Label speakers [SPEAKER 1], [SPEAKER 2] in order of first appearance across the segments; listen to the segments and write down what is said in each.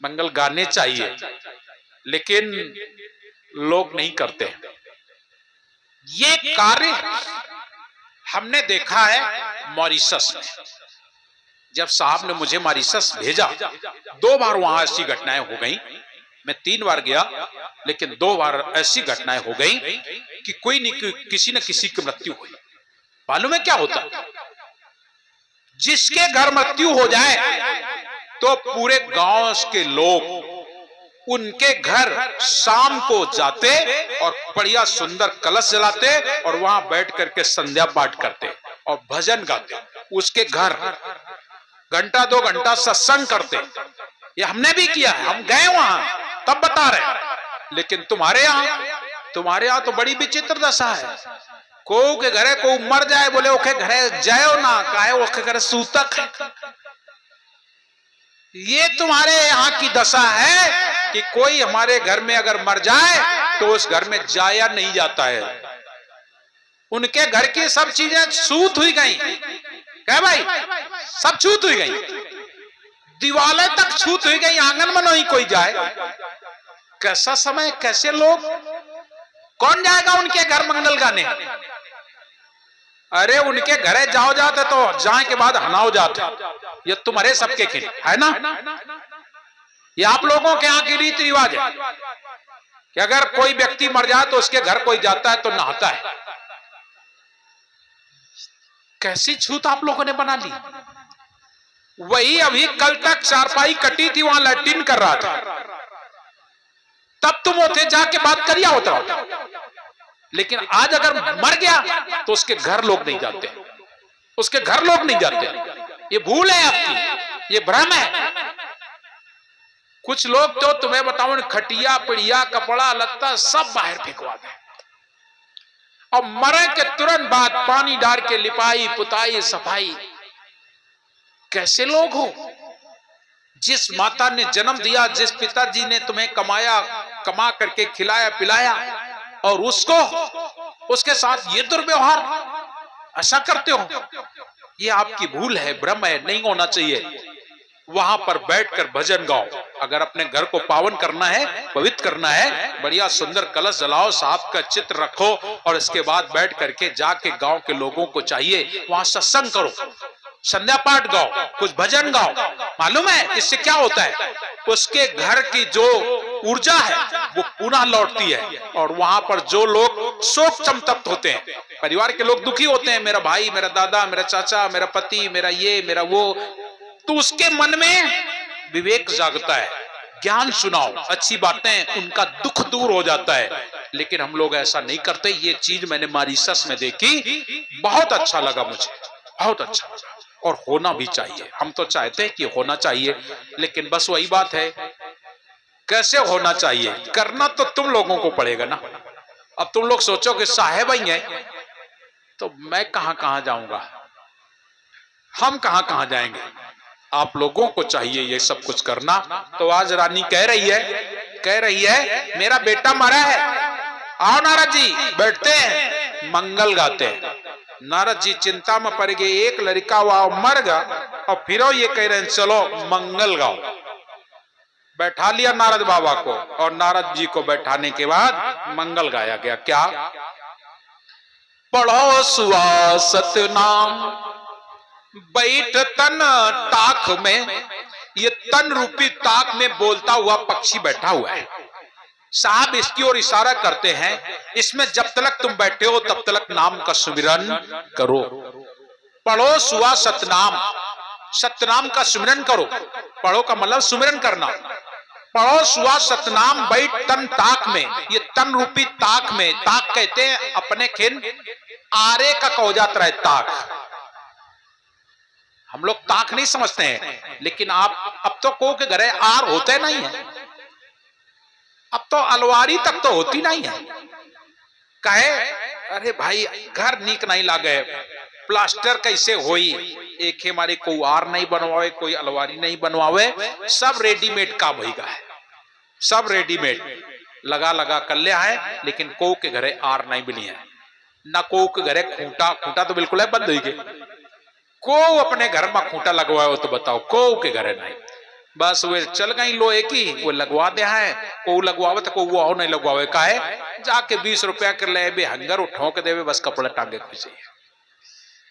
[SPEAKER 1] मंगल गाने चाहिए, लेकिन लोग नहीं करते। ये कार्य हमने देखा है मॉरिशस में। जब साहब ने मुझे मॉरिशस भेजा, 2 बार वहां ऐसी घटनाएं हो गई। मैं 3 बार गया, लेकिन 2 बार ऐसी घटनाएं हो गई कि कोई नहीं, किसी न किसी की मृत्यु हुई। मालूम है क्या होता? जिसके घर मृत्यु हो जाए तो पूरे गांव के लोग उनके घर शाम को जाते और बढ़िया सुंदर कलश जलाते और वहां बैठ करके संध्या पाठ करते और भजन गाते। उसके घर घंटा 2 घंटा सत्संग करते। ये हमने भी किया है, हम गए वहां, तब बता रहे। लेकिन तुम्हारे यहां तो बड़ी विचित्र दशा है। को के घरे को मर जाए, बोले ओके घरे जाओ ना, काहे ओके घरे सूतक है। ये तुम्हारे यहाँ की दशा है कि कोई हमारे घर में अगर मर जाए तो उस घर में जाया नहीं जाता है। उनके घर की सब चीजें छूत हुई गई। क्या भाई? सब छूत हुई गई, दीवारें तक छूत हुई गई, आंगन में नहीं कोई जाए। कैसा समय, कैसे लोग, कौन जाएगा उनके घर मंगल गाने? अरे उनके घरे जाओ जाते तो जाए के बाद हनाओ जाते। ये तुम्हारे सबके खेल है ना? ये आप लोगों के यहाँ की रीति रिवाज है कि अगर कोई व्यक्ति मर जाए तो उसके घर कोई जाता है तो नहाता है। कैसी छूत आप लोगों ने बना ली। वही अभी कल तक चारपाई कटी थी, वहां लैट्रिन कर रहा था, तब तुम होते जाके बात करिया होता। लेकिन आज अगर मर गया तो उसके घर लोग नहीं जाते, उसके घर लोग नहीं जाते। ये भूल है आपकी, ये भ्रम है। कुछ लोग तो तुम्हें बताओ, खटिया पिड़िया कपड़ा लत्ता सब बाहर फेंकवा दे और मरे के तुरंत बाद पानी डाल के लिपाई पुताई सफाई। कैसे लोग हो? जिस माता ने जन्म दिया, जिस पिताजी ने तुम्हें कमा करके खिलाया पिलाया, और उसके साथ ये दुर्व्यवहार ऐसा करते हो, ये आपकी भूल है, भ्रम है, नहीं होना चाहिए। वहां पर बैठकर भजन गाओ। अगर अपने घर को पावन करना है, पवित्र करना है, बढ़िया सुंदर कलश जलाओ, साहब का चित्र रखो और इसके बाद बैठ करके जाके गांव के लोगों को चाहिए वहां सत्संग करो, संध्या पाठ गाओ, कुछ भजन गाओ। मालूम है इससे क्या होता है? उसके घर की जो ऊर्जा है वो पुनः लौटती है और वहां पर जो लोग शोक संतप्त होते हैं, परिवार के लोग दुखी होते हैं, मेरा भाई, मेरा दादा, मेरा चाचा, मेरा पति, मेरा ये मेरा वो, तो उसके मन में विवेक जागता है। ज्ञान सुनाओ, अच्छी बातें, उनका दुख दूर हो जाता है। लेकिन हम लोग ऐसा नहीं करते। ये चीज मैंने मॉरिशस में देखी, बहुत अच्छा लगा मुझे, बहुत अच्छा लगा। और होना भी चाहिए, हम तो चाहते हैं कि होना चाहिए, लेकिन बस वही बात है, कैसे होना चाहिए करना तो तुम लोगों को पड़ेगा ना। अब तुम लोग सोचो कि साहेब ही है तो मैं कहां कहां जाऊंगा, हम कहां कहां जाएंगे। आप लोगों को चाहिए ये सब कुछ करना। तो आज रानी कह रही है मेरा बेटा मरा है, आओ नारद जी बैठते हैं, मंगल गाते हैं। नारद जी चिंता में पड़ गए, एक लड़का वहां मर गया और फिर ये कह रहे हैं चलो मंगल गाओ। बैठा लिया नारद बाबा को और नारद जी को बैठाने के बाद मंगल गाया गया। क्या? पढ़ो सुवासत नाम बैठ तन ताक में। ये तन रूपी ताक में बोलता हुआ पक्षी बैठा हुआ है। साहब इसकी ओर इशारा करते हैं, इसमें जब तक तुम बैठे हो तब तक नाम का सुमिरन करो। पढ़ो सुवा सतनाम, सतनाम का सुमिरन करो। पढ़ो का मतलब सुमिरन करना। पढ़ो सुवा सतनाम बैठ तन ताक में। ये तन रूपी ताक में, ताक कहते हैं अपने खिन आरे का कहो जाता है ताक। हम लोग ताक नहीं समझते हैं, लेकिन आप अब तो को के घरे आर होते नहीं है, अब तो अलवारी तक तो होती नहीं है। कहे अरे भाई घर नीक नहीं लागे, प्लास्टर कैसे होई, एक हमारे कोई आर नहीं बनवावे, कोई अलवारी नहीं बनवावे, सब रेडीमेड काम होगा है, सब रेडीमेड लगा लगा कर लिया है। लेकिन को के घरे आर नहीं बनी है, ना को के घरे खूंटा, खूंटा तो बिल्कुल है बंद हो गए। को अपने घर में खूंटा लगवाओ तो बताओ, को के घरे नहीं। बस वे चल गई लोहे की, वो लगवा दे है, को लगवावे को वो नहीं लगवावे का है, जाके 20 रुपया के ले बे हंगर उठो के देवे, बस कपड़ा टांगे खींचे।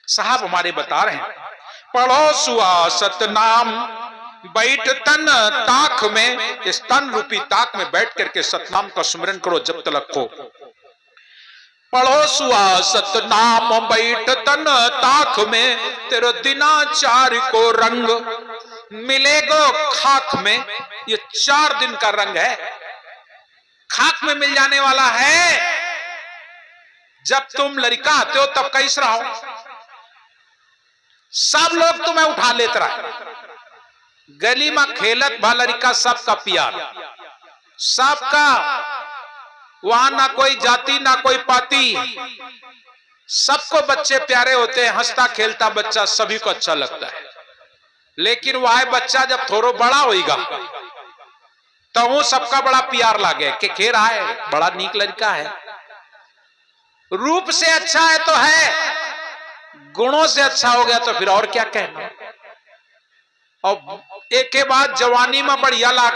[SPEAKER 1] साहब हमारे बता रहे हैं, पढ़ो सुआसत नाम बैठ तन ताक में, इस तन रूपी ताक में बैठ करके सतनाम का सुमिरन करो जब तलक हो। पढ़ो सुआसत नाम बैठ तन ताक में, तेरे दिनाचार को रंग मिलेगो खाक में। ये 4 दिन का रंग है, खाक में मिल जाने वाला है। जब तुम लड़का आते हो तब कैसे रहो, सब लोग तुम्हें उठा लेते रहे, गली में खेलत भा लड़का, सबका प्यार, सबका, वहां ना कोई जाति ना कोई पाती, सबको बच्चे प्यारे होते हैं, हंसता खेलता बच्चा सभी को अच्छा लगता है। लेकिन वह बच्चा जब थोड़ा बड़ा होगा तो वो सबका बड़ा प्यार लागे कि खेर आए बड़ा नीक लड़का है, रूप से अच्छा है तो है, गुणों से अच्छा हो गया तो फिर और क्या कहना। और एक के बाद जवानी में बढ़िया लाग,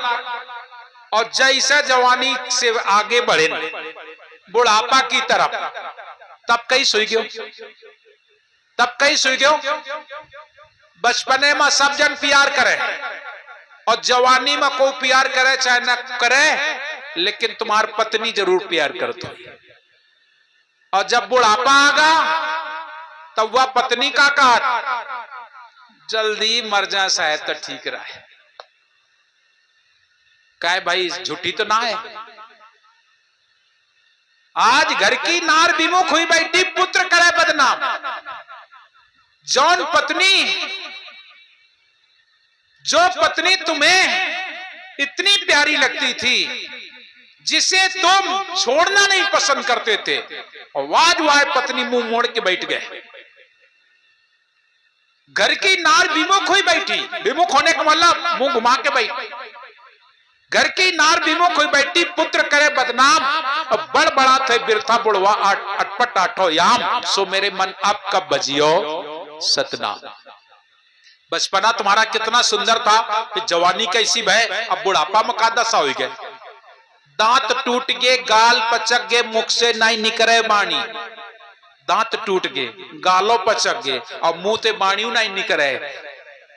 [SPEAKER 1] और जैसे जवानी से आगे बढ़े बुढ़ापा की तरफ, तब कहीं सुई गयो, तब कहीं सुई गयो। बचपने में सब जन प्यार करे, और जवानी में कोई प्यार करे चाहे न करे, लेकिन तुम्हारी पत्नी जरूर प्यार करती। और जब बुढ़ापा आगा तब वह पत्नी का कहा जल्दी मर जा शायद तो ठीक रहे, कहे भाई झूठी तो ना है। आज घर की नार विमुख हुई बैठी, पुत्र करे बदनाम। जौन पत्नी, जो पत्नी तुम्हें इतनी प्यारी लगती थी, जिसे तुम छोड़ना नहीं पसंद करते थे, और आज वह पत्नी मुंह मोड़ के बैठ गए। घर की नार विमुख हुई बैठी, विमुख होने का मतलब मुंह घुमा के बैठी, घर की नार विमुख हुई बैठी, पुत्र करे बदनाम, और बड़ बड़ा थे बिरथा बुढ़वा अटपट आठो याम, सो मेरे मन अब कब बजियो सतनाम। बचपना तुम्हारा कितना सुंदर था, फिर जवानी कैसी भय, अब बुढ़ापा में का दशा हो गए, दांत टूट गए, गाल पचक गए, मुख से नहीं निकले बाणी, दांत टूट गए, गालों पचक गए, और मुंह ते बाणी नहीं निकले।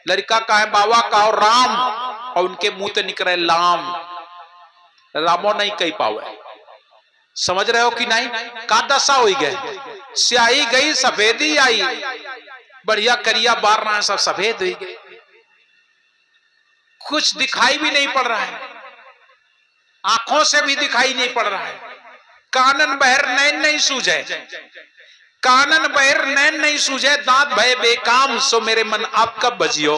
[SPEAKER 1] लड़का का है बाबा का और राम, और उनके मुंह ते निकले लाम, रामो नहीं कही पावे। समझ रहे हो कि नहीं, का दशा हो गए, स्याही गई सफेदी आई, बढ़िया करिया बार रहा है, सब सफेद हुई गए, कुछ दिखाई भी नहीं पड़ रहा है, आंखों से भी दिखाई नहीं पड़ रहा है, कानन बहर नैन नहीं सूझे, कानन बहर नैन नहीं सूझे, दांत भय बेकाम, सो मेरे मन आप कब बजियो।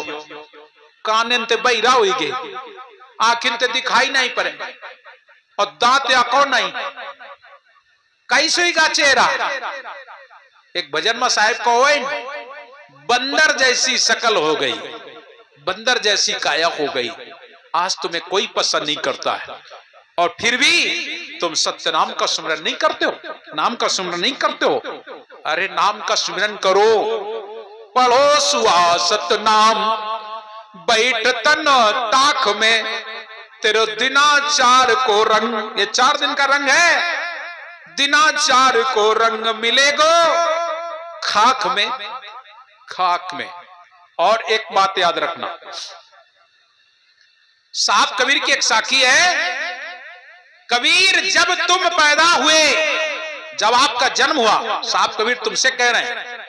[SPEAKER 1] कानन ते बहिरा हुई गए, आखिन ते दिखाई नहीं पड़े, और दांत आंखों नहीं, कैसे का चेहरा। एक भजन में साहिब को बंदर जैसी शकल हो गई, बंदर जैसी काया हो गई, आज तुम्हें कोई पसंद नहीं करता है, और फिर भी तुम सत्य नाम का सुमिरन नहीं करते हो, नाम का सुमिरन नहीं करते हो। अरे नाम का सुमिरन करो, पढ़ो सुआसत नाम बैठ तन ताक में, तेरे दिनाचार को रंग, ये 4 दिन का रंग है, दिनाचार को रंग मिलेगो खाक में, खाक में। और एक बात याद रखना, साहब कबीर की एक साखी है, कबीर जब तुम पैदा हुए, जब आपका जन्म हुआ, साहब कबीर तुमसे कह रहे हैं,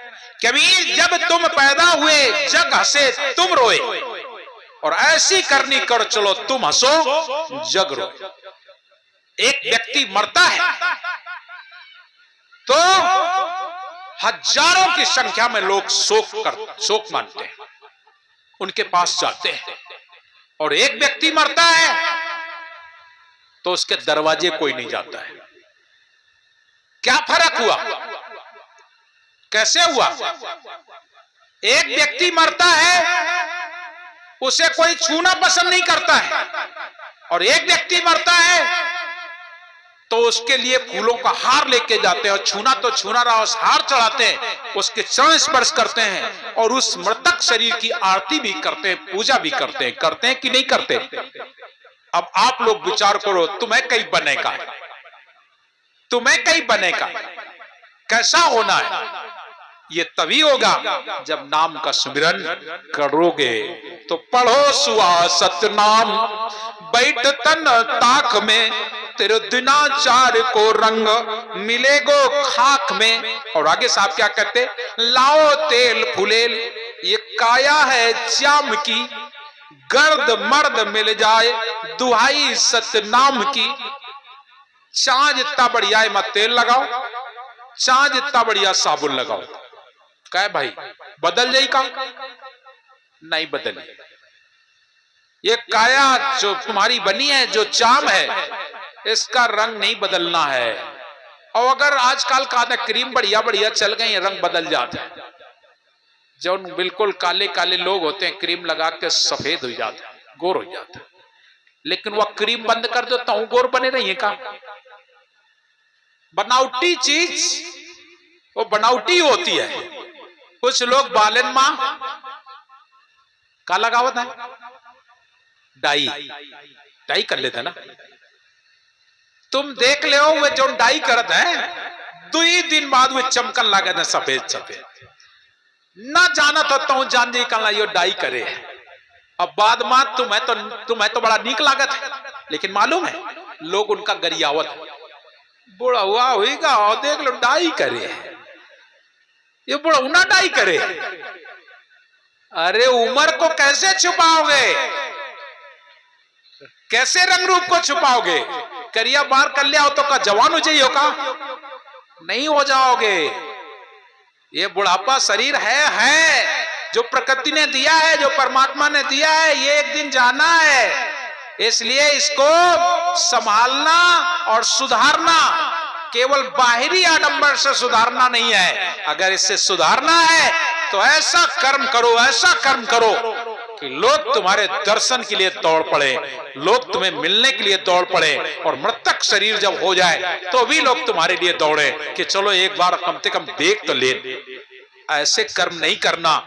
[SPEAKER 1] कबीर जब तुम पैदा हुए जग हंसे तुम रोए, और ऐसी करनी कर चलो तुम हंसो जग रोए। एक व्यक्ति मरता है तो हजारों की संख्या में लोग शोक मानते हैं, उनके पास जाते हैं, और एक व्यक्ति मरता है तो उसके दरवाजे कोई नहीं जाता है। क्या फर्क हुआ, कैसे हुआ? एक व्यक्ति मरता है, उसे कोई छूना पसंद नहीं करता है, और एक व्यक्ति मरता है तो उसके लिए फूलों का हार लेके जाते हैं और छूना तो छूना रहा, उस हार चढ़ाते हैं, उसके चरण स्पर्श करते हैं और उस मृतक शरीर की आरती भी करते हैं, पूजा भी करते हैं कि नहीं करते? अब आप लोग विचार करो, तुम्हें कहीं बनेगा, तुम्हें कहीं बनेगा, कैसा होना है? ये तभी होगा जब नाम का सुमिरन करोगे। तो पढ़ो सुहासत नाम, बैठ तन ताक में, तेरे दिनाचार को रंग मिलेगो खाक में। और आगे साहब क्या कहते? लाओ तेल फुलेल, ये काया है श्याम की, गर्द मर्द मिल जाए दुहाई सतनाम की। चांद इतना बढ़िया है मत तेल लगाओ, चांद इतना बढ़िया साबुन लगाओ, क्या भाई बदल जाएगा? नहीं बदले। ये काया जो तुम्हारी बनी है, जो चाम है, इसका रंग नहीं बदलना है। और अगर आजकल का क्रीम बढ़िया बढ़िया चल गई, रंग बदल जाता है। जो बिल्कुल काले काले लोग होते हैं, क्रीम लगा के सफेद हो जाते हैं, गोर हो जाते हैं। लेकिन वह क्रीम बंद कर दो तो गोर बने रहिए का? बनावटी चीज वो बनावटी होती है। कुछ लोग बालन मां का लगावत है, डाई डाई कर लेते ना। तुम देख ले वे जो डाई करत है, 2 दिन बाद वे चमकन लागत है सफेद सफेद। ना जाना तो जान जी कल यो डाई करे। अब बाद में तुम्हें तो बड़ा नीक लागत है, लेकिन मालूम है लोग उनका गरियावत है। बुढ़ा हुआ होगा और देख लो डाई करे, ये बुढ़ा ना डाई करे। अरे उम्र को कैसे छुपाओगे, कैसे रंग रूप को छुपाओगे? करिया बार कर लिया हो तो का जवान हो जाइए का? नहीं हो जाओगे। ये बुढ़ापा शरीर है जो प्रकृति ने दिया है, जो परमात्मा ने दिया है, ये एक दिन जाना है। इसलिए इसको संभालना और सुधारना केवल बाहरी आडंबर से सुधारना नहीं है। अगर इससे सुधारना है तो ऐसा कर्म करो, ऐसा कर्म करो कि लोग तुम्हारे दर्शन के लिए दौड़ पड़े, लोग तुम्हें मिलने के लिए दौड़ पड़े, और मृतक शरीर जब हो जाए तो भी लोग तुम्हारे लिए दौड़े कि चलो एक बार कम से कम देख तो ले। ऐसे कर्म नहीं करना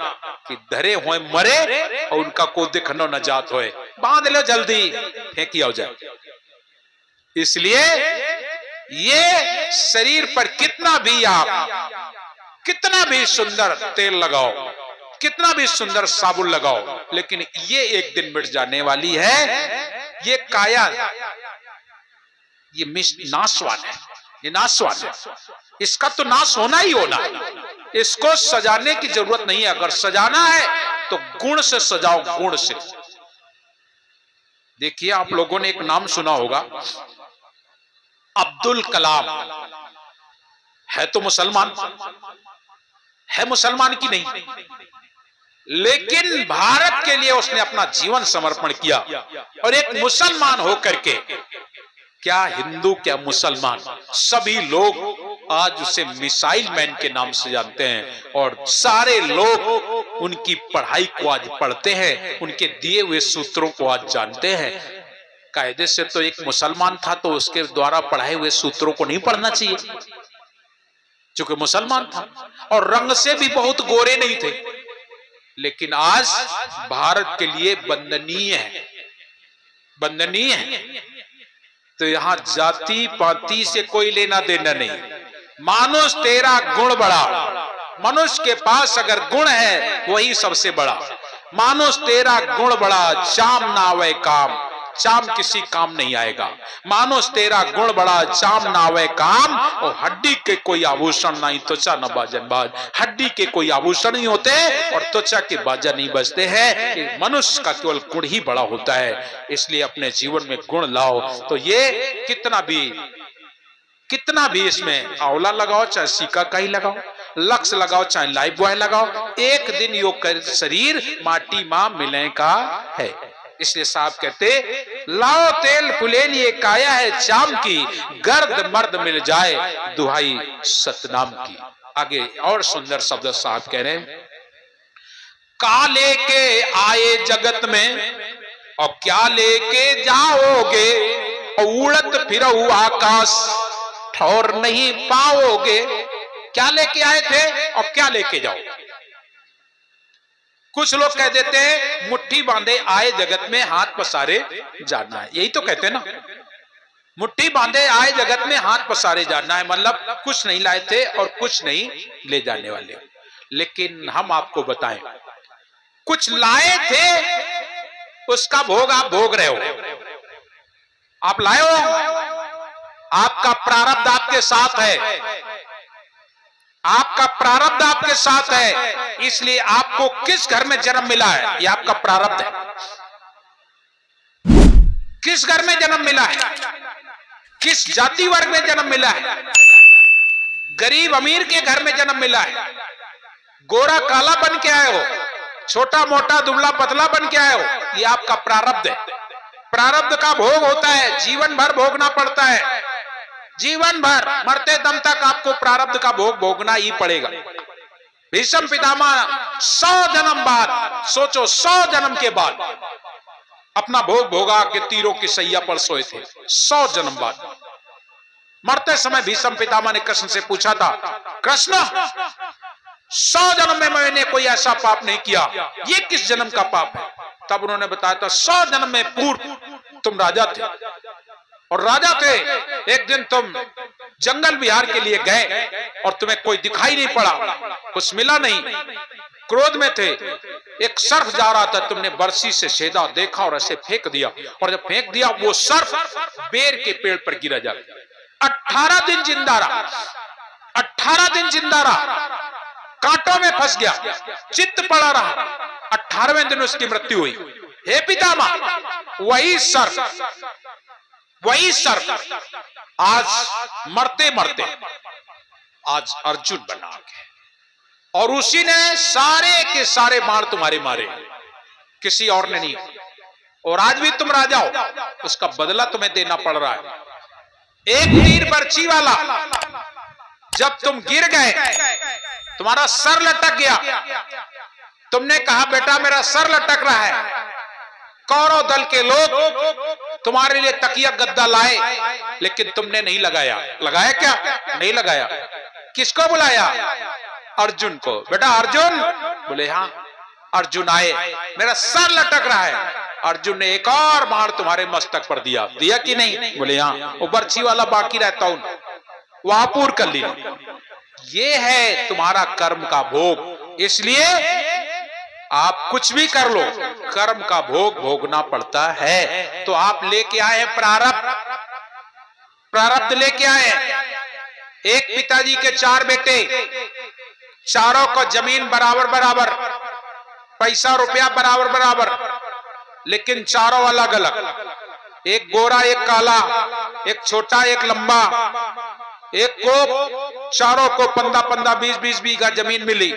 [SPEAKER 1] कि धरे हुए मरे और उनका कोई दिखनो न जात होए। बांध लो जल्दी, फेंकी हो जाए। इसलिए ये शरीर पर कितना भी आप कितना भी सुंदर तेल लगाओ, कितना भी सुंदर साबुन लगाओ, लेकिन ये एक दिन मिट जाने वाली है। ये काया ये नाशवान है, ये नाशवान है, इसका तो नाश होना ही होना। इसको सजाने की जरूरत नहीं है। अगर सजाना है तो गुण से सजाओ, गुण से। देखिए आप लोगों ने एक नाम सुना होगा, अब्दुल कलाम। है तो मुसलमान, है मुसलमान की नहीं, लेकिन भारत के लिए उसने अपना जीवन समर्पण किया। और एक मुसलमान होकर के, क्या हिंदू क्या मुसलमान, सभी लोग आज उसे मिसाइल मैन के नाम से जानते हैं। और सारे लोग उनकी पढ़ाई को आज पढ़ते हैं, उनके दिए हुए सूत्रों को आज जानते हैं। कायदे से तो एक मुसलमान था तो उसके द्वारा पढ़ाए हुए सूत्रों को नहीं पढ़ना चाहिए, क्योंकि मुसलमान था और रंग से भी बहुत गोरे नहीं थे। लेकिन आज भारत के लिए वंदनीय है, वंदनीय है। तो यहां जाति पाति से कोई लेना देना नहीं। मानुष तेरा गुण बड़ा, मनुष्य के पास अगर गुण है वही सबसे बड़ा। मानुष तेरा गुण बड़ा, चाम ना आवे काम, चाम किसी काम नहीं आएगा। मानुष तेरा गुण बड़ा, चाम ना आवे काम। और हड्डी के कोई आभूषण नहीं, त्वचा न बाजन बाज। हड्डी के कोई आभूषण नहीं होते और त्वचा के बाजा नहीं बजते हैं। मनुष्य का केवल गुण ही बड़ा होता है। इसलिए अपने जीवन में गुण लाओ। तो ये कितना भी इसमें आंवला लगाओ, चाहे सिक्का का ही लगाओ, लक्स लगाओ, चाहे लाइफ बॉय लगाओ, एक दिन यो शरीर माटी मां मिलने का है। इसलिए साहब कहते, लाओ तेल फुलेल, ये काया है चाम की, गर्द मर्द मिल जाए दुहाई सतनाम की। आगे और सुंदर शब्द साहब कह रहे हैं, का लेके आए जगत में और क्या लेके जाओगे, और उड़त फिरऊ आकाश ठौर नहीं पाओगे। क्या लेके आए थे और क्या लेके जाओ। कुछ लोग कह देते हैं मुट्ठी बांधे आए जगत में हाथ पसारे जाना है, यही तो कहते हैं ना, मुट्ठी बांधे आए जगत में हाथ पसारे जाना है, मतलब कुछ नहीं लाए थे और कुछ नहीं ले जाने वाले। लेकिन हम आपको बताएं, कुछ लाए थे उसका भोग आप भोग रहे हो, आप लाए हो, आपका प्रारब्ध आपके साथ है, आपका प्रारब्ध आपके साथ है, इसलिए आपको किस घर में जन्म मिला है यह आपका प्रारब्ध है। किस घर में जन्म मिला है, किस जाति वर्ग में जन्म मिला है, गरीब अमीर के घर में जन्म मिला है, गोरा काला बन के आए हो, छोटा मोटा दुबला पतला बन के आए हो, यह आपका प्रारब्ध है। प्रारब्ध का भोग होता है, जीवन भर भोगना पड़ता है, जीवन भर मरते दम तक आपको प्रारब्ध का भोग भोगना ही पड़ेगा। भीष्म पितामह 100 जन्म बाद, सोचो 100 जन्म के बाद अपना भोग भोगा के तीरों की सैया पर सोए थे। 100 जन्म बाद मरते समय भीष्म पितामह ने कृष्ण से पूछा था, कृष्ण 100 जन्म में मैंने कोई ऐसा पाप नहीं किया, ये किस जन्म का पाप है। तब उन्होंने बताया था 100 जन्म में पूर्व तुम राजा थे, और राजा थे, एक दिन तुम जंगल विहार के लिए गए और तुम्हें कोई दिखाई नहीं पड़ा, कुछ मिला नहीं, क्रोध में थे, एक सर्प जा रहा था, तुमने बरसी से छेदा, देखा और ऐसे फेंक दिया, और जब फेंक दिया वो सर्प बेर के पेड़ पर गिरा जाता। 18 दिन जिंदा रहा, 18 दिन जिंदा रहा, कांटों में फंस गया, चित्त पड़ा रहा, 18वें दिन उसकी मृत्यु हुई। हे पितामह, वही सर्प आज मरते मरते आज अर्जुन बना के, और उसी ने सारे के सारे बाण तुम्हारे मारे, किसी और ने नहीं। और आज भी तुम राजा हो, उसका बदला तुम्हें देना पड़ रहा है। एक तीर बर्छी वाला जब तुम गिर गए, तुम्हारा सर लटक गया, तुमने कहा बेटा मेरा सर लटक रहा है, कौरव दल के लोग तुम्हारे लिए तकिया गद्दा लाए, लेकिन तुमने नहीं लगाया। लगाया क्या? नहीं लगाया। किसको बुलाया? अर्जुन को। बेटा अर्जुन, बोले हाँ। अर्जुन आए, मेरा सर लटक रहा है। अर्जुन ने एक और बाण तुम्हारे मस्तक पर दिया। दिया कि नहीं? बोले हाँ। वो बर्छी वाला बाकी रहता हूं, वहां पूर कर ली। ये है तुम्हारा कर्म का भोग। इसलिए आप कुछ भी कर लो, कर्म का भोग भोगना पड़ता है। तो आप लेके आए प्रारब्ध, प्रारब्ध लेके आए। एक पिताजी के 4 बेटे, चारों को जमीन बराबर बराबर, पैसा रुपया बराबर बराबर, लेकिन चारों अलग अलग। एक गोरा, एक काला, एक छोटा, एक लंबा। एक को चारों को 15-15, 20-20 बीघा जमीन मिली।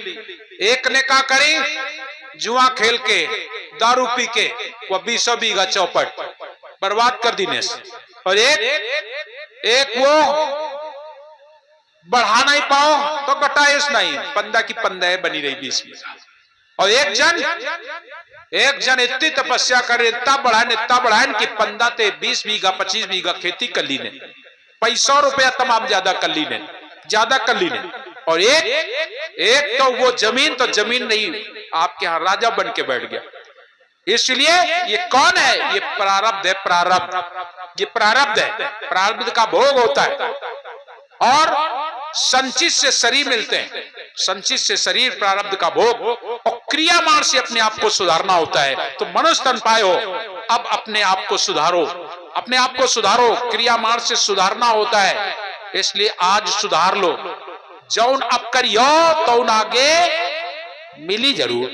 [SPEAKER 1] एक ने क्या करी? जुआ खेल के, दारू पी के वह 20 बीघा चौपट बर्बाद कर दी ने। और एक वो बढ़ा नहीं पाओ तो घटाइस नहीं, 15 की 15 बनी रही 20 बीघा। और एक जन इतनी तपस्या करे, इतना बढ़ाए कि 15 ते 20 बीघा 25 बीघा खेती कर ली ने, पैसा रुपया तमाम ज्यादा कर ली ने, ज्यादा कर ली ने। और एक तो वो जमीन नहीं, आपके यहां राजा बन के बैठ गया। इसलिए ये कौन है? ये प्रारब्ध है। प्रारब्ध, ये प्रारब्ध है। प्रारब्ध का भोग होता है। और संचित से शरीर मिलते हैं, संचित से शरीर प्रारब्ध का भोग। और क्रियामाण से अपने आप को सुधारना होता है। तो मनुष्य तन पाए हो, अब अपने आप को सुधारो, अपने आप को सुधारो। क्रियामाण से सुधारना होता है, इसलिए आज सुधार लो। जौन अब करियो तौन आगे मिली जरूर।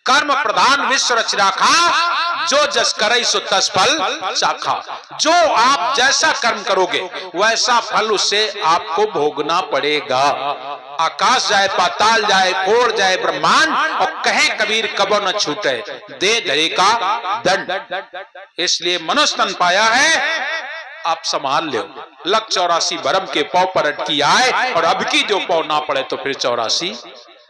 [SPEAKER 1] कर्म प्रधान विश्व रच राखा, जो जस करे सो तस फल चाखा। जो आप जैसा कर्म करोगे वैसा फल उससे आपको भोगना पड़ेगा। आकाश जाए, पाताल जाए, फोड़ जाए ब्रह्मांड, और कहे कबीर कबो न छूटे, दे धरे का दंड। इसलिए मनुष्य तन पाया है, आप संभाल लो। लग 84 भरम के पौ पर अटकी आए, और अब की जो पौ ना पड़े तो फिर 84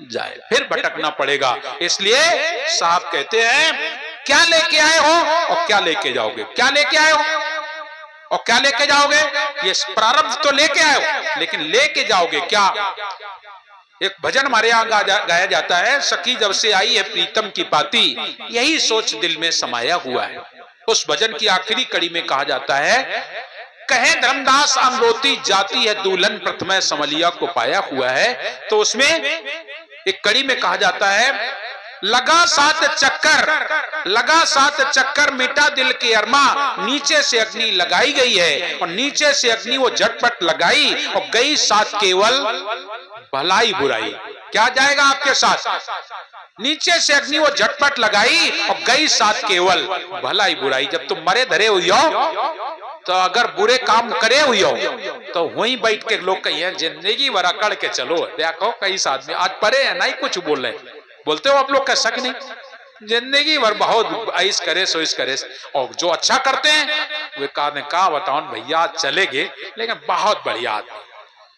[SPEAKER 1] जाए, फिर भटकना पड़ेगा। इसलिए साहब कहते हैं क्या लेके आए हो और क्या लेके जाओगे। क्या लेके आए हो? और क्या लेके जाओगे? ये प्रारब्ध तो लेके आए, लेकिन लेके जाओगे क्या? एक भजन हमारे यहाँ गाया जाता है, सखी जब से आई है प्रीतम की पाती, यही सोच दिल में समाया हुआ है। उस भजन की आखिरी कड़ी में कहा जाता है, कहे धर्मदास अमरोती जाती है दुल्हन प्रथम समलिया को पाया हुआ है। तो उसमें एक कड़ी में कहा जाता है, लगा सात चक्कर मिटा दिल के अरमा, नीचे से अग्नि लगाई गई है और नीचे से अग्नि वो झटपट लगाई और गई साथ केवल भलाई बुराई। क्या जाएगा आपके साथ? नीचे से अग्नि वो झटपट लगाई और गई साथ केवल भलाई बुराई। जब तुम मरे धरे हुई हो, तो अगर बुरे काम करे हुई हो तो वहीं बैठ के लोग कहिए जिंदगी भर अकड़ के चलो। देखो कई आदमी आज परे है नहीं कुछ बोल रहे, बोलते हो आप लोग का शक नहीं, जिंदगी भर बहुत ऐस करे सो इस करे। और जो अच्छा करते हैं वे कहा बताओ भैया चलेगे, लेकिन बहुत बढ़िया आदमी,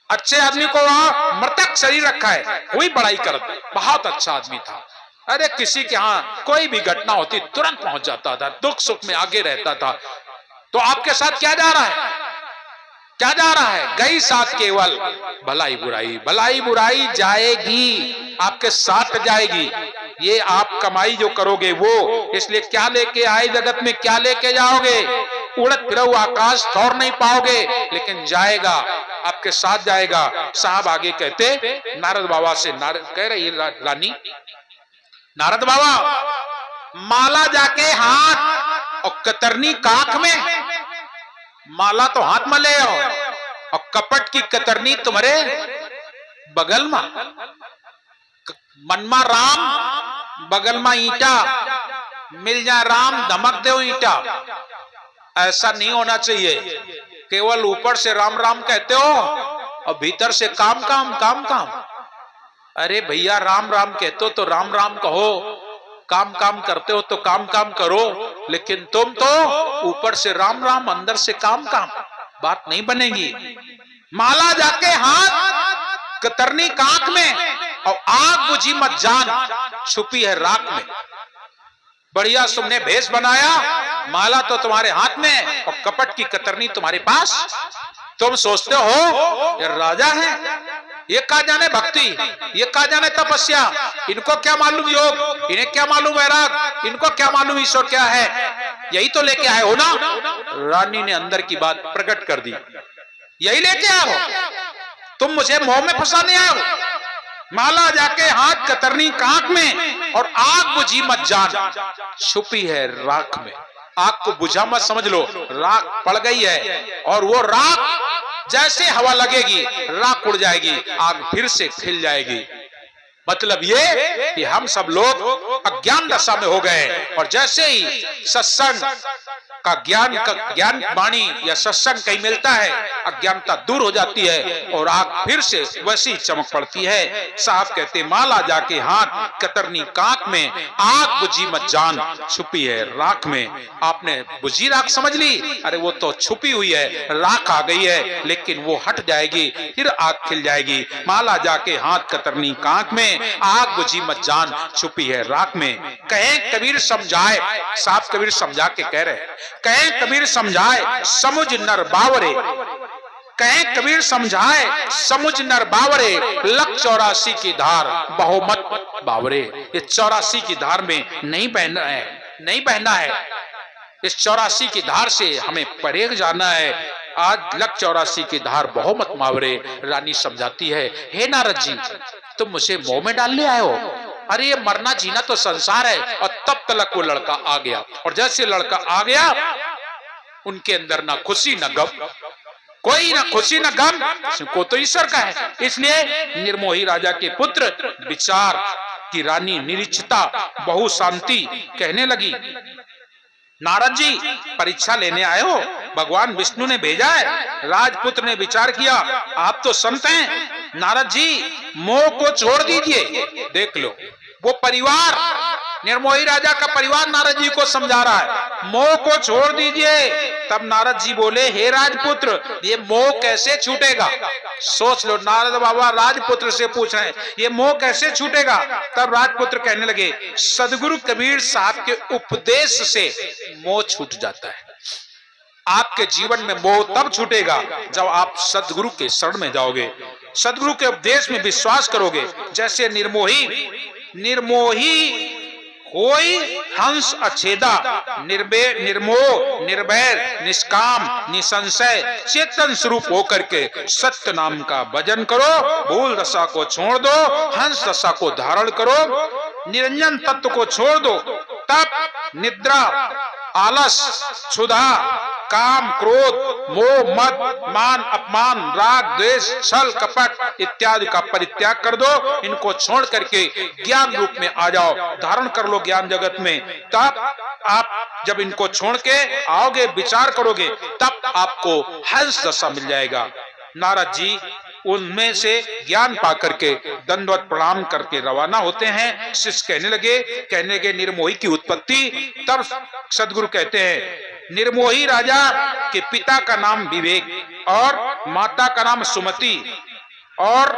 [SPEAKER 1] अच्छे आदमी को वहां मृतक शरीर रखा है, वही बड़ाई करते, बहुत अच्छा आदमी था। अरे किसी के यहाँ कोई भी घटना होती तुरंत पहुंच जाता था, दुख सुख में आगे रहता था। तो आपके साथ क्या जा रहा है? क्या जा रहा है? गई साथ केवल भलाई बुराई। भलाई बुराई जाएगी, आपके साथ जाएगी। ये आप कमाई जो करोगे वो, इसलिए क्या लेके आए जगत में, क्या लेके जाओगे? उड़त फिरो आकाश ठौर नहीं पाओगे, लेकिन जाएगा, आपके साथ जाएगा। साहब आगे कहते, नारद बाबा से नारद कह रही रानी, नारद बाबा माला जाके हाथ और कतरनी काख में, माला तो हाथ में ले आओ और कपट की कतरनी तुम्हारे बगल में, मनमा राम बगल में ईटा, मिल जाए राम धमक दो ईटा। ऐसा नहीं होना चाहिए, केवल ऊपर से राम राम कहते हो और भीतर से काम काम काम काम। अरे भैया राम राम कहते हो तो राम राम कहो, काम काम करते हो तो काम काम करो, लेकिन तुम तो ऊपर से राम राम अंदर से काम काम, बात नहीं बनेगी। माला जाके हाथ कतरनी कांख में और आग बुझी मत जान छुपी है राख में। बढ़िया तुमने भेष बनाया, माला तो तुम्हारे हाथ में और कपट की कतरनी तुम्हारे पास। तुम सोचते हो ये राजा है, ये कहा जाने भक्ति, ये कहा जाने तपस्या, इनको क्या मालूम योग, इन्हें क्या मालूम वैराग, इनको क्या मालूम ईश्वर क्या है। यही तो लेके आए हो ना। रानी ने अंदर की बात प्रकट कर दी, यही लेके आए हो तुम, मुझे मोह में फंसाने आए हो। माला जाके हाथ कतरनी कांख में और आग बुझी मत जान छुपी है राख में। आग को बुझा मत समझ लो, राख पड़ गई है और वो राख जैसे हवा लगेगी राख उड़ जाएगी, आग फिर से खिल जाएगी। मतलब ये कि हम सब लोग अज्ञान दशा में हो गए और जैसे ही सत्संग का ज्ञान वाणी या सत्संग कहीं मिलता है, अज्ञानता दूर हो जाती है और आग फिर से वैसी चमक पड़ती है। साहब कहते माला जाके हाथ कतरनी कांख में, आग बुझी मत जान छुपी है राख में। आपने बुझी राख समझ ली, अरे वो तो छुपी हुई है, राख आ गई है, लेकिन वो हट जाएगी फिर आग खिल जाएगी। माला जाके हाथ कतरनी कांख में, आग बुझी मत जान छुपी है राख में। कहें कबीर समझाए, साहब कबीर समझा के कह रहे, कहें कबीर समझाए समुझ नर बावरे, कहें कबीर समझाए समुझ नर बावरे, लख 84 की धार बहुमत बावरे। ये 84 की धार में नहीं बहना है, नहीं बहना है, इस 84 की धार से हमें परे जाना है। आज लख 84 की धार बहुमत मावरे। रानी समझाती है, हे नारद जी तुम मुझे मोह में डालने आए हो, अरे ये मरना जीना तो संसार है। और तब तलक वो लड़का आ गया और जैसे लड़का आ गया उनके अंदर ना खुशी ना गम, कोई ना खुशी ना गम, को तो ईश्वर का है। इसलिए निर्मोही राजा के पुत्र विचार की रानी निरीक्षता बहु शांति कहने लगी, नारद जी परीक्षा लेने आए हो, भगवान विष्णु ने भेजा है। राजपुत्र ने विचार किया, आप तो संत हैं नारद जी, मोह को छोड़ दीजिए। देख लो वो परिवार, निर्मोही राजा का परिवार नारद जी को समझा रहा है, मोह को छोड़ दीजिए। तब नारद जी बोले, हे राजपुत्र ये मोह कैसे छूटेगा? सोच लो, नारद बाबा राजपुत्र से पूछ रहे हैं ये मोह कैसे छूटेगा? तब राजपुत्र कहने लगे, सदगुरु कबीर साहब के उपदेश से मोह छूट जाता है। आपके जीवन में मोह तब छूटेगा जब आप सदगुरु के शरण में जाओगे, सदगुरु के उपदेश में विश्वास करोगे। जैसे निर्मोही निर्मोही कोई हंस अछेदा, निर्मोह निर्वैर निष्काम निसंशय चेतन स्वरूप होकर के सत्य नाम का भजन करो। भूल दशा को छोड़ दो, हंस दशा को धारण करो, निरंजन तत्व को छोड़ दो, तब निद्रा आलस क्षुधा काम क्रोध मोह मद मान अपमान राग द्वेष छल कपट इत्यादि का परित्याग कर दो। इनको छोड़ करके ज्ञान रूप में आ जाओ, धारण कर लो ज्ञान जगत में। तब आप जब इनको छोड़ के आओगे, विचार करोगे, तब आपको हंस दशा मिल जाएगा। नारद जी उनमें से ज्ञान पा करके दंडवत प्रणाम करके रवाना होते हैं। शिष्य कहने लगे निर्मोही की उत्पत्ति। तब सदगुरु कहते हैं निर्मोही राजा के पिता का नाम विवेक और माता का नाम सुमति और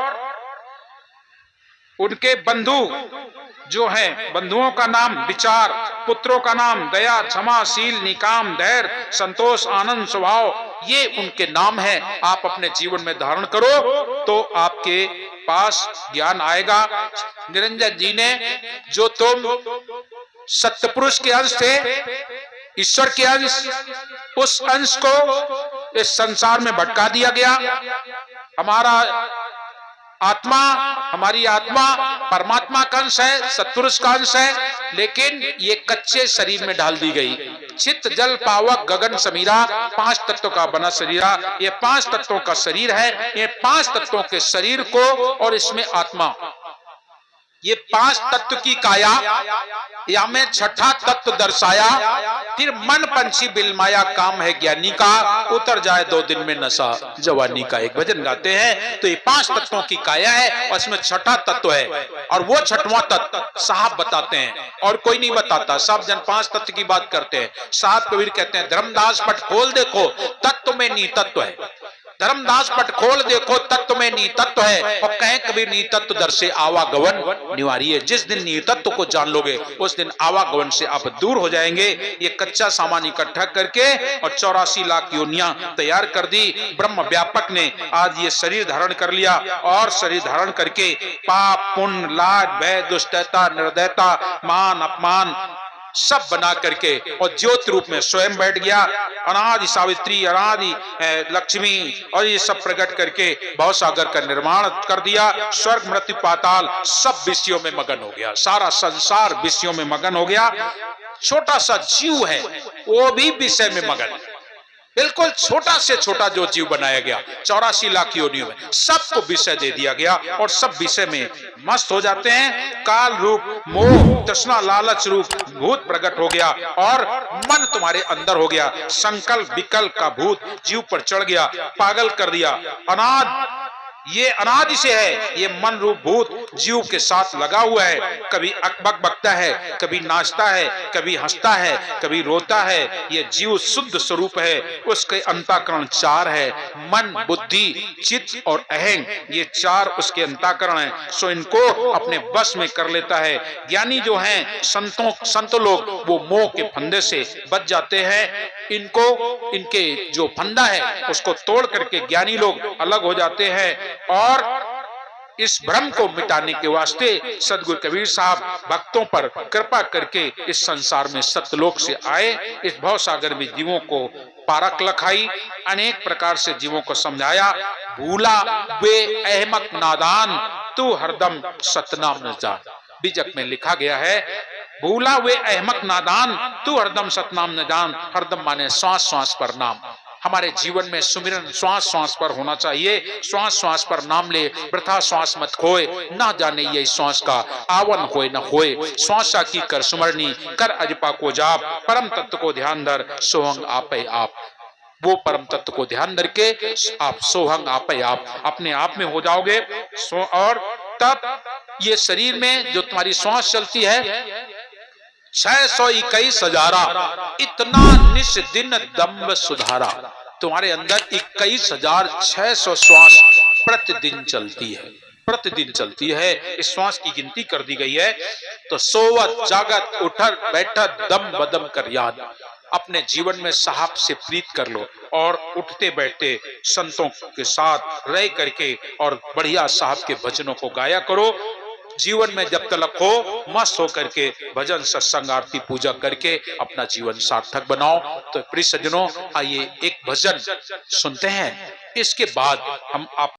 [SPEAKER 1] उनके बंधु जो हैं, बंधुओं का नाम विचार, पुत्रों का नाम दया क्षमा शील निकाम धैर्य संतोष आनंद स्वभाव, ये उनके नाम है। आप अपने जीवन में धारण करो तो आपके पास ज्ञान आएगा। निरंजन जी ने जो तुम सत्यपुरुष के अंश थे, ईश्वर के अंश, उस अंश को इस संसार में भटका दिया गया। हमारी आत्मा परमात्मा का अंश है, सत्पुरुष का अंश है, लेकिन ये कच्चे शरीर में डाल दी गई। चित्त जल पावक गगन समीरा, 5 तत्वों का बना शरीरा। ये 5 तत्वों का शरीर है। ये 5 तत्वों के शरीर को और इसमें आत्मा, ये 5 तत्व की काया या में छठा तत्व दर्शाया। फिर मन पंछी बिलमाया काम है ज्ञानी का, उतर जाए 2 दिन में नशा जवानी का। एक भजन गाते हैं। तो ये 5 तत्वों की काया है और इसमें छठा तत्व है, और वो छठवां तत्व साहब बताते हैं और कोई नहीं बताता। सब जन 5 तत्व की बात करते हैं। साहब कबीर कहते हैं धर्मदास पट खोल देखो तत्व में नी तत्व है, धर्मदास पट खोल देखो तत्व में नी तत्व है। और कहें कबीर नी तत्व दर से आवागमन निवारी है। जिस दिन नी तत्व को जान लोगे उस दिन आवागमन से आप दूर हो जाएंगे। ये कच्चा सामान इकट्ठा करके और 84 लाख योनियां तैयार कर दी। ब्रह्म व्यापक ने आज ये शरीर धारण कर लिया और शरीर धारण करके पाप पुण्य लाज भय दुष्टता निर्दयता मान अपमान सब बना करके और ज्योति रूप में स्वयं बैठ गया। अनादि सावित्री अनादि लक्ष्मी और ये सब प्रकट करके भवसागर का निर्माण कर दिया। स्वर्ग मृत्यु पाताल सब विषयों में मगन हो गया। सारा संसार विषयों में मगन हो गया। छोटा सा जीव है वो भी विषय में मगन, बिल्कुल छोटा से छोटा जो जीव बनाया गया 84 लाख योनियों में, सबको विषय दे दिया गया और सब विषय में मस्त हो जाते हैं। काल रूप मोह तृष्णा लालच रूप भूत प्रकट हो गया और मन तुम्हारे अंदर हो गया। संकल्प विकल्प का भूत जीव पर चढ़ गया, पागल कर दिया। ये अनादि से है। ये मन रूप भूत जीव के साथ लगा हुआ है। कभी अकबक बकता है, कभी नाचता है, कभी हंसता है, कभी रोता है। ये जीव शुद्ध स्वरूप है। उसके अंतःकरण 4 है, मन बुद्धि चित्त और अहंग, ये 4 उसके अंतःकरण है। सो इनको अपने वश में कर लेता है। ज्ञानी जो हैं संत लोग वो मोह के फंदे से बच जाते हैं। इनके जो फंदा है उसको तोड़ करके ज्ञानी लोग अलग हो जाते हैं। और इस भ्रम को मिटाने के वास्ते सदगुरु कबीर साहब भक्तों पर कृपा करके इस संसार में सत्यलोक से आए। इस भव सागर में जीवों को पारक लखाई, अनेक प्रकार से जीवों को समझाया। भूला वे अहमक नादान तू हरदम सतनाम न जान। बीजक में लिखा गया है भूला वे अहमक नादान तू हरदम सतनाम न जान। हरदम माने श्वास श्वास पर नाम। हमारे जीवन में सुमिरन श्वास श्वास पर होना चाहिए। श्वास श्वास पर नाम ले, वृथा श्वास मत खोए। ना जाने ये श्वास का आवन होए न होए। श्वासा की कर सुमरनी कर अजपा को जाप। परम तत्व को ध्यान धर सोहंग आपे आप। वो परम तत्व को ध्यान करके आप सोहंग आपे आप अपने आप में हो जाओगे। और तब ये शरीर में जो तुम्हारी श्वास चलती है 621 हजारा इतना निश दिन दम्ब सुधारा। तुम्हारे अंदर 21,600 श्वास प्रतिदिन चलती है, प्रतिदिन चलती है। इस श्वास की गिनती कर दी गई है। तो सोवत जागत उठत बैठत दम बदम कर याद, अपने जीवन में साहब से प्रीत कर लो और उठते बैठते संतों के साथ रह करके और बढ़िया साहब के भजनों को गाया करो। जीवन में जब तलक हो मस्त होकर के भजन सत्संग आरती पूजा करके अपना जीवन सार्थक बनाओ। तो प्रिय सज्जनों, आइए एक भजन सुनते हैं, इसके बाद हम आप